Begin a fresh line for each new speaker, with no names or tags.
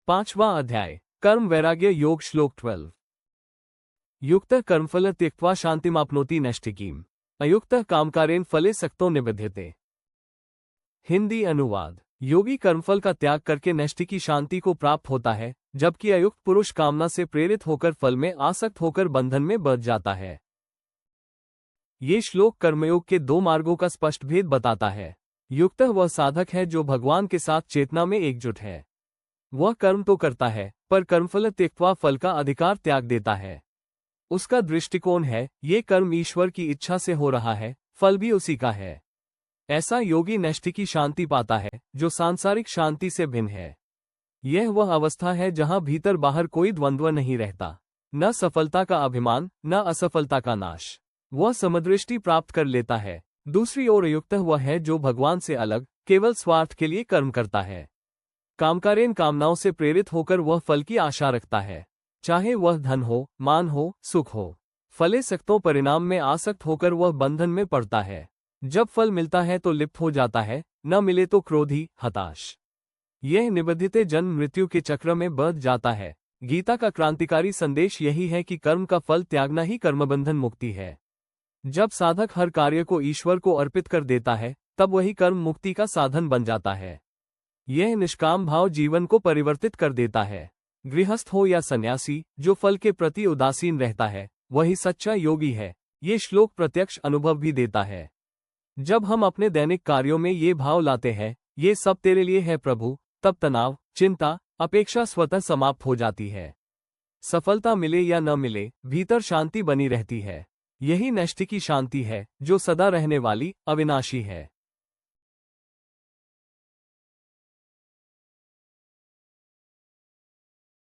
5वां अध्याय कर्म वैराग्य योग श्लोक 12। युक्त कर्मफल त्यक्त्वा शांतिमाप्नोति नैष्ठिकीम् अयुक्त कामकारेण फले सक्तो निबध्यते। हिंदी अनुवाद। योगी कर्मफल का त्याग करके नैष्ठिकी शांति को प्राप्त होता है, जबकि अयुक्त पुरुष कामना से प्रेरित होकर फल में आसक्त होकर बंधन में बंध जाता है। ये श्लोक कर्मयोग के दो मार्गों का स्पष्ट भेद बताता है। युक्त वह साधक है जो भगवान के साथ चेतना में एकजुट है। वह कर्म तो करता है, पर कर्मफल त्यक्त्वा फल का अधिकार त्याग देता है। उसका दृष्टिकोण है, ये कर्म ईश्वर की इच्छा से हो रहा है, फल भी उसी का है। ऐसा योगी नैष्ठिकी शांति पाता है, जो सांसारिक शांति से भिन्न है। यह वह अवस्था है जहां भीतर बाहर कोई द्वंद्व नहीं रहता, न सफलता का अभिमान, न असफलता का नाश। वह समदृष्टि प्राप्त कर लेता है। दूसरी ओर अयुक्त वह है जो भगवान से अलग, केवल स्वार्थ के लिए कर्म करता है। कामकारेण कामनाओं से प्रेरित होकर वह फल की आशा रखता है, चाहे वह धन हो, मान हो, सुख हो। फले सक्तों परिणाम में आसक्त होकर वह बंधन में पड़ता है। जब फल मिलता है तो लिप्त हो जाता है, न मिले तो क्रोधी, हताश। यह निबद्धिते जन्म मृत्यु के चक्र में बंध जाता है। गीता का क्रांतिकारी संदेश यही है कि कर्म का फल त्यागना ही कर्मबंधन मुक्ति है। जब साधक हर कार्य को ईश्वर को अर्पित कर देता है, तब वही कर्म मुक्ति का साधन बन जाता है। यह निष्काम भाव जीवन को परिवर्तित कर देता है। गृहस्थ हो या सन्यासी, जो फल के प्रति उदासीन रहता है, वही सच्चा योगी है। ये श्लोक प्रत्यक्ष अनुभव भी देता है। जब हम अपने दैनिक कार्यों में ये भाव लाते हैं, ये सब तेरे लिए है प्रभु, तब तनाव, चिंता, अपेक्षा स्वतः समाप्त हो जाती है। सफलता मिले या न मिले, भीतर शांति बनी रहती है। यही नैष्ठिकी शांति है, जो सदा रहने वाली, अविनाशी है।